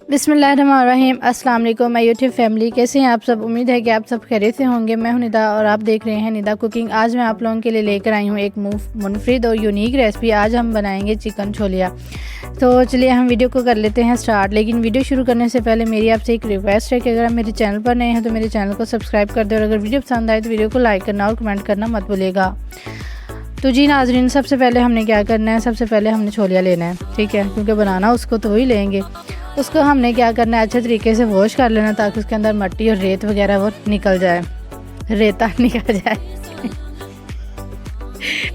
बिस्मिल्लाहिर्रहमानिर्रहीम। अस्सलाम वालेकुम माय यूट्यूब फैमिली, कैसे हैं आप सब। उम्मीद है कि आप सब खैरियत से होंगे। मैं हूं निदा और आप देख रहे हैं निदा कुकिंग। आज मैं आप लोगों के लिए लेकर आई हूं एक मुनफरिद और यूनिक रेसिपी। आज हम बनाएंगे चिकन छोलिया। तो चलिए हम वीडियो को कर लेते हैं स्टार्ट। लेकिन वीडियो शुरू करने से पहले मेरी आपसे एक रिक्वेस्ट है कि अगर आप मेरे चैनल पर नए हैं तो मेरे चैनल को सब्सक्राइब कर दें और अगर वीडियो पसंद आए तो वीडियो को लाइक करना और कमेंट करना मत भूलिएगा। तो जी नाजरीन, सबसे पहले हमने क्या करना है, सबसे पहले हमने छोलिया लेना है, ठीक है, क्योंकि बनाना उसको तो वही लेंगे। उसको हमने क्या करना है, अच्छे तरीके से वॉश कर लेना ताकि उसके अंदर मट्टी और रेत वगैरह वो निकल जाए, रेता निकल जाए।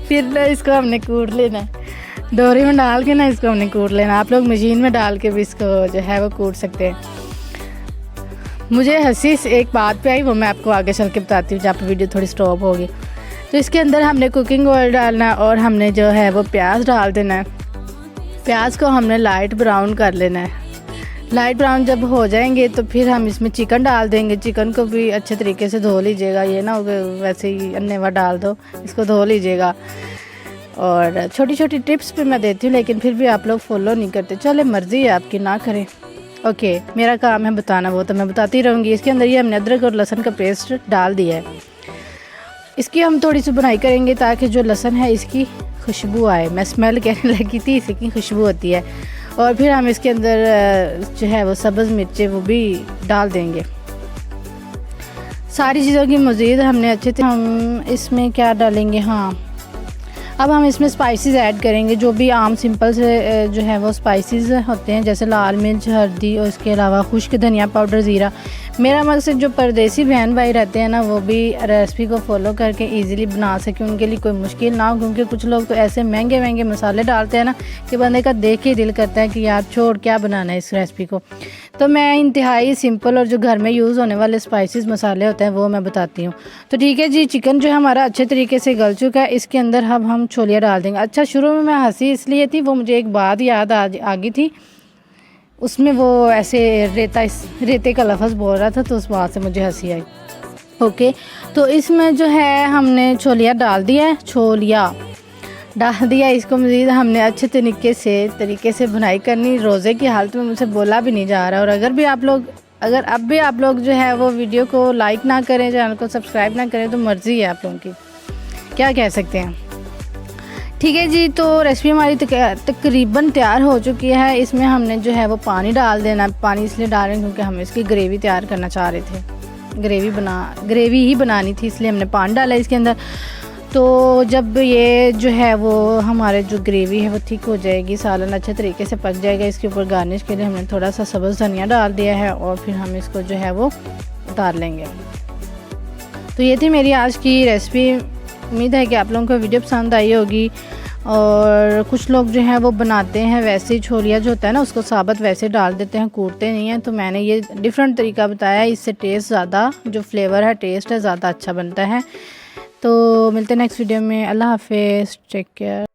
फिर ना इसको हमने कूट लेना है, दोरी में डाल के ना इसको हमने कूट लेना। आप लोग मशीन में डाल के भी इसको जो है वो कूट सकते हैं। मुझे हंसी एक बात पे आई, वो मैं आपको आगे चल के बताती हूँ जहाँ पर वीडियो थोड़ी स्टॉप होगी। तो इसके अंदर हमने कुकिंग ऑयल डालना है और हमने जो है वो प्याज डाल देना है। प्याज को हमने लाइट ब्राउन कर लेना है। लाइट ब्राउन जब हो जाएंगे तो फिर हम इसमें चिकन डाल देंगे। चिकन को भी अच्छे तरीके से धो लीजिएगा, ये ना वैसे ही अन्नेवा डाल दो, इसको धो लीजिएगा। और छोटी छोटी टिप्स भी मैं देती हूँ लेकिन फिर भी आप लोग फॉलो नहीं करते। चले मर्ज़ी है आपकी, ना करें। ओके, मेरा काम है बताना, वो तो मैं बताती रहूँगी। इसके अंदर ये हमने अदरक और लहसुन का पेस्ट डाल दिया है। इसकी हम थोड़ी सी बुनाई करेंगे ताकि जो लहसुन है इसकी खुशबू आए। मैं स्मेल कहने लगी थी, इसकी खुशबू होती है। और फिर हम इसके अंदर जो है वो सब्ज़ मिर्चें वो भी डाल देंगे। सारी चीज़ों की मज़ीद हमने अच्छे से हम इसमें क्या डालेंगे, हाँ अब हम इसमें स्पाइसेस ऐड करेंगे। जो भी आम सिंपल से जो है वो स्पाइसेस होते हैं, जैसे लाल मिर्च, हल्दी और इसके अलावा खुश्क धनिया पाउडर, ज़ीरा। मेरा मकसद जो परदेसी बहन भाई रहते हैं ना, वो भी रेसिपी को फॉलो करके इजीली बना सके, उनके लिए कोई मुश्किल ना हो। क्योंकि कुछ लोग तो ऐसे महंगे महंगे मसाले डालते हैं ना कि बंदे का देख के दिल करता है कि यार छोड़, क्या बनाना है इस रेसिपी को। तो मैं इंतहाई सिंपल और जो घर में यूज़ होने वाले स्पाइसेस मसाले होते हैं वो मैं बताती हूँ। तो ठीक है जी, चिकन जो हमारा अच्छे तरीके से गल चुका है, इसके अंदर हम छोलिया डाल देंगे। अच्छा, शुरू में मैं हंसी इसलिए थी, वो मुझे एक बात याद आ गई थी। उसमें वो ऐसे रेते का लफ्ज़ बोल रहा था तो उस बात से मुझे हंसी आई। ओके, तो इसमें जो है हमने छोलिया डाल दिया है, छोलिया डाल दिया। इसको मज़ीद हमने अच्छे तरीके से बुनाई करनी। रोज़े की हालत में मुझसे बोला भी नहीं जा रहा। और अगर अब भी आप लोग जो है वो वीडियो को लाइक ना करें, चैनल को सब्सक्राइब ना करें, तो मर्ज़ी है आप लोगों की, क्या कह सकते हैं। ठीक है जी, तो रेसिपी हमारी तकरीबन तैयार हो चुकी है। इसमें हमने जो है वो पानी डाल देना। पानी इसलिए डाल रहे हैं क्योंकि हम इसकी ग्रेवी तैयार करना चाह रहे थे, ग्रेवी ही बनानी थी, इसलिए हमने पानी डाला इसके अंदर। तो जब ये जो है वो हमारे जो ग्रेवी है वो थिक हो जाएगी, सालन अच्छे तरीके से पक जाएगा, इसके ऊपर गार्निश के लिए हमने थोड़ा सा सब्ज़ धनिया डाल दिया है और फिर हम इसको जो है वो उतार लेंगे। तो ये थी मेरी आज की रेसिपी। उम्मीद है कि आप लोगों को वीडियो पसंद आई होगी। और कुछ लोग जो है वो बनाते हैं वैसे ही, छोलिया जो होता है ना उसको साबुत वैसे डाल देते हैं, कूटते नहीं हैं। तो मैंने ये डिफरेंट तरीका बताया, इससे टेस्ट ज़्यादा जो फ्लेवर है, टेस्ट है, ज़्यादा अच्छा बनता है। तो मिलते हैं नेक्स्ट वीडियो में। अल्लाह हाफिज़, टेक केयर।